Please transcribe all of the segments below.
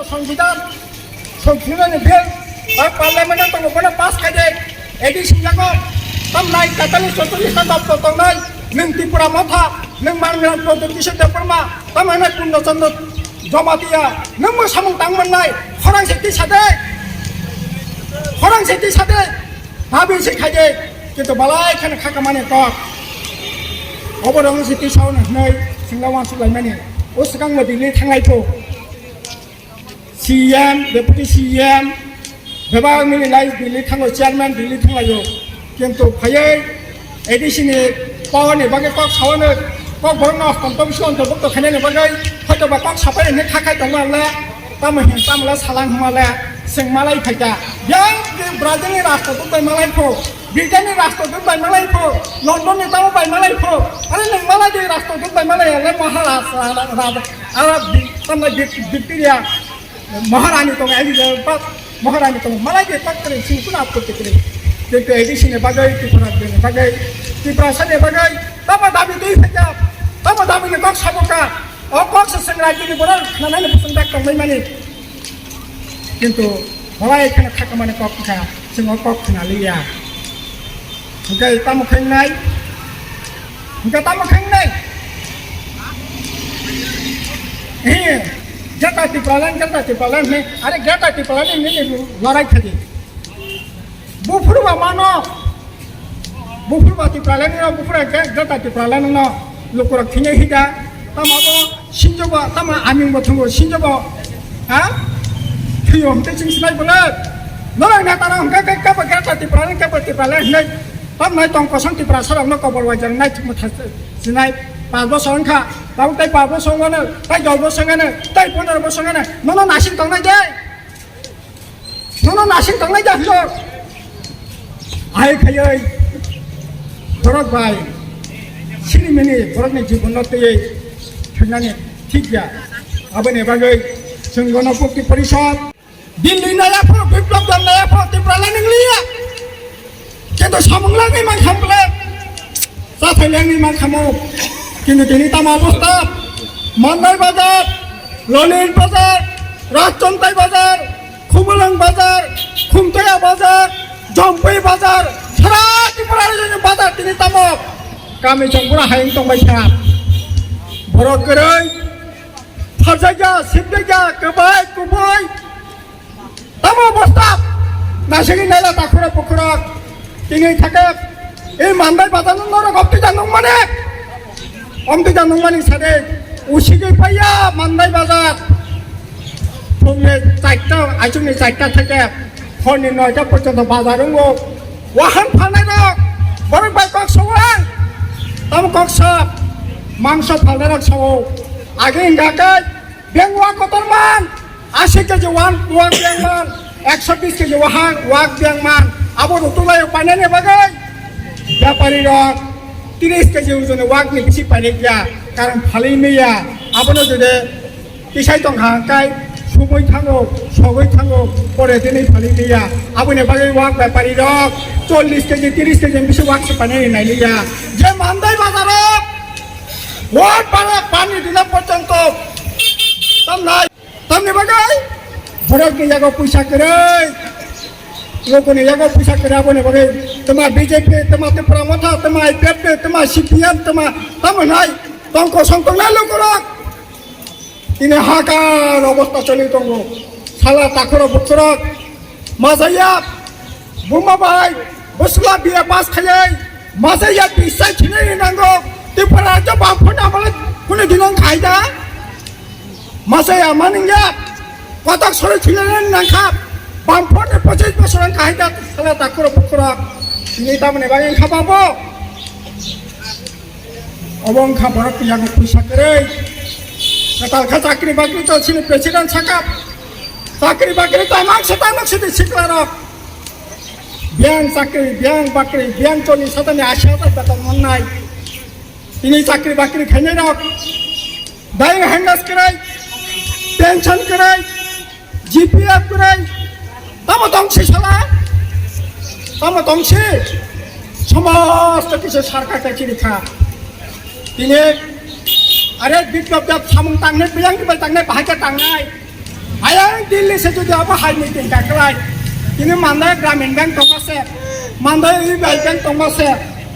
সংবিধান সংশোধনী বিল पार्लियामेंट तंगोना पास खादे एडिशन जागो तम नाइ 43-44 दफ्तर तंगनाय नों त्रिपुरा मथा नों मानग्राम प्रदुतिसे देपरमा तम हने पुण्य चंद्र जमातिया नों मोसामं तांगमोननाय खरां सेति सादे भाबि से खादे किन्तु बालाय खाने खाका माने क अबरं सेति सावन नै सिंला वासुलाय माने उसगां मदिले थांनायखौ CM deputy CM बेबाग मिली लाइफ दिल्ली थांगो चेयरमैन दिल्ली थांलायो किंतु फैयै एडिशननि पावरनि बागै कक सावनो कक भरनो कन्टम सिवन दबक खानेनि बागै हयतो बा कक साफायनि थाखाय दंलाले ताम हें तामला सालां हमाले जों मालाय फैदा यां ब्राजिलनि राष्ट्रदूत बाय मालायखौ ब्रिटेननि राष्ट्रदूत बाय मालायखौ लन्डननि ताव बाय मालायखौ आरो नों मालायनि राष्ट्रदूत बाय मालायालाय महाराजा आरो तामना भिक्टोरिया महारानी दं एलिजाबेथ महारानी तो मलाई के तक करे सिंकुना आपको करे देखते एडिशन ने बगै त्रिपुरा ने बगै त्रिपुरा सने बगै तब दाबी दुई फैजा तब दाबी ने कक सबका और कक से संग्राजी ने बरल खाना ने पसंद कर माने किंतु मलाई खाना थाका माने कक का जों कक खाना लिया ओके तम खैनाय हे जता तिपालन में अरे गेटा तिपालन में लड़ाई थी बुफुरबा मानो बुफुरबा तिपालन न बुफुरा गेटा तिपालन न लोकरा खिने हिदा तमाबो सिंजबा तमा आमिं बथंगो सिंजबा हा थियो हमते चिंसनाय बोले नरं ना तारा हमका का गेटा तिपालन नै तम नै तंग कसं तिपरा सरंग न कबर वाजर नै मथा सिनाय 5 बोसोर खा ताऊ ताई 5 बोसोर गनो ताई 10 बोसोर गनो ताई 15 बोसोर गनो ननो नासिं तंगनाय दे हो आइ खायै भरत भाई सिरिमेनि भरतनि जीवन नतयै थैनानै ठीक गया आबने बागै जों गणपति परिषद दिल्ली नायाफोर बिप्लब नायाफोर त्रिपुरालाय नोंलिया किन्तु सामंलानि मान खामले जाथायलांनि मान खामो किन्तु दिनै दाम अबस्था मान्दाय बाजार ललित बाजार राजचन्दाय बाजार खुमलुं बाजार खुमथाया बाजार जम्पै बाजार सारा त्रिपुरानि बाजार दिनै दाम गामि जंपुरा हायें दंबाय था बर' गोरै फारजायगा सिबजायगा गोबाय गुबै दाम अबस्था नासिगि नायला दाखुरा पुखुरा दिनै थाखे এই মান্দাই বাজার নরক অব্দি জানুং মানে অমদি জানুং মানে সাথে উসিগৈ পাইয়া মান্দাই বাজার ফুংনি 4টা আইজুংনি 4টা থেকে হরনি 9টা পর্যন্ত বাজার দङ ওয়াহান ফানাय दं বরং বাই কক সওয়াং তাম কক সব মাংস ফানাय दं সও আগে ইংগাকে বেংওয়া কতরমান 80 কেজি ওয়ান বেংমান 120 কেজি ওয়াক বেংমান আবো রতুলাই পাইনানে বাগै व्यापारी रक 30 केजी ओजन वाकनि बिसि पाइने गया कारण फालै मैया आबनो जुदे पिसाय दं हांकाय सुमै थाङो सगै थाङो परे दिनै फालै मैया आबने बागै वाक व्यापारी रक 40 केजी 30 केजी बिसि वाक पाइने नाइलिया जे मान्दाय बाजारो वाट पानी दिना पर्यन्त तमनि बागै भरतनि जागो पैसा करे लोगों ने यागो पैसा करे आबने बागै तमा बीजेपी तमा त्रिपुरा मथा तमा आईपीएफ तमा सीपीएम तमा तमनाय तंको संतंना लोगरा इने हाकार अवस्था चलि दङ साला ताखुरा बुखुरा माजाया बुमा भाई बसला बिया पास खायै माजाया बिसाय थिनै नांगौ त्रिपुरा जो बाफना माने कुने दिनं खायदा माजाया मानिया कतक सरे थिनै नांखा बामफोरनि 25 बोसोर खायदा साला ताखुरा बुखुरा ini tamane bagi khapabo obong khabar yang bisa kerei katal chakri bakri to sini presiden sakap chakri bakri tamak sedi siklaro biang chakri biang bakri biang choli satani asyata beton monnai ini chakri bakri khainai rok dai handas kerei pension kerei GPF kerei tamo dongsi sala तम दंसे समस्त किसी सरकार का चिरिखा दिने अरे बिप्लब जब सामं तांगने बियांग bye तांगने बाहाय तांगनाय आया দিল্লি সে যদি আবার হাই মিটিং কাকলাই তিনি মান্দায় গ্রামীণ ব্যাংক দমাছে মান্দায় ইউবিআই ব্যাংক দমাছে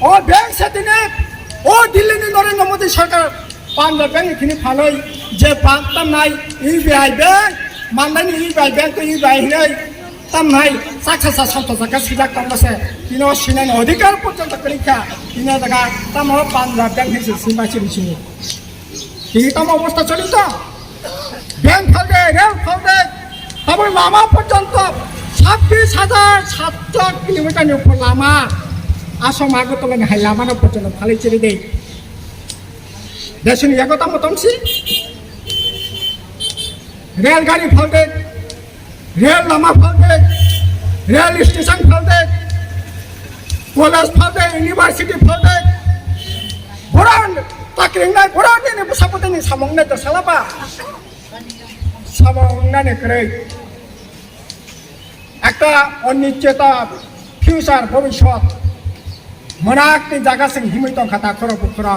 ও ব্যাংক সে তিনি ও দিল্লিনি নরেন্দ্র মোদী সরকার পাঞ্জাব ব্যাংক এখানে ভালোই যে পাঁচতাম নাই ইউবিআই ব্যাংক মান্দানি ইউবিআই ব্যাংক ইউবিআই হিরাই তাম নাই সাকসা সান্ত জায়গা সিজাক দমাছে তিনি সিনাইনি অধিকার পর্যন্ত পরীক্ষা তিনি জায়গা তাম পাঞ্জাব ব্যাংক হিসেবে সিমাইছে বিছিনি তিনি তাম অবস্থা চলিত ব্যাংক ফালবে রেল ফালবে তারপর লামা পর্যন্ত 26,700 কিলোমিটারनि উপর লামা आसाम आगरतलानि हाय लामानो पर्यন্ত फालिचिरि दे देशनि एकता मतमसि रेलगाड़ी फालदे रेल लामा फालदे रेल स्टेशन फालदे कलेज फालदे यूनिवर्सिटी फालदे बरान ताकरिंगनाय बराननि बुसापतिनि सामंनाय दसालाबा सामंनानि करे একটা অনিশ্চিত ফিউচার ভবিষ্যৎ মনাকনি জায়গাসিং হিমিত খাতা খর বুখর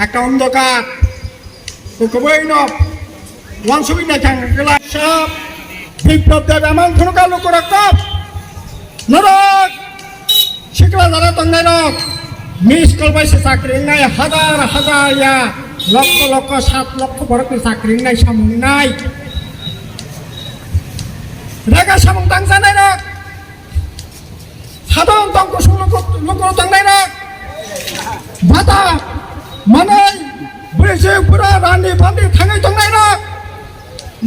একটা অন্ধকার কুকুবৈন ওয়ানসুবিনা থাঙ্গলা সব বিপ্লব দেব এমন থুনুকা লোক রক্তব নরক শিকলা যারা তঙ্গাই রক মিস কলবাইছে চাকরি নাই হাজার হাজার ইয়া লক্ষ লক্ষ 7 লক্ষ বরকনি চাকরি নাই সামুং নাই রেগা সামুং তাংজানাই রক সাধারণ তঙ্ক লোক তঙ্গাই রক বাতা মানাই বুঝে পুরা রানি বান্দি থাঙ্গাই তঙ্গাই রক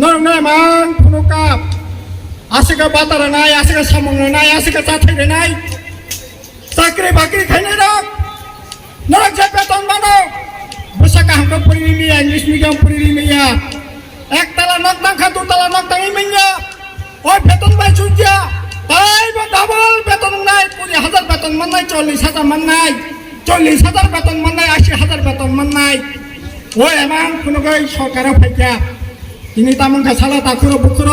নরনাই মান ফুনুকা আশিকা বাতার নাই আশিকা সামুং নাই আশিকা চাথাই নাই চাকরি বাকরি খাইনাই রক নরক যে বেতন মানো বসাকা হামকা পড়িনি মিয়া ইংলিশ মিডিয়াম পড়িনি মিয়া একতলা নকদাংখা দুতলা নকদাংই মিয়া ওই বেতন পাই চুজিয়া তাইবা ডাবল বেতন নাই 20,000 বেতন মান নাই 40,000 মান নাই 40,000 বেতন মান নাই 80,000 বেতন মান নাই ওই এমন কোনো সরকারে ফাইকা তিনি তামন খাসালা তাকুর বুকুর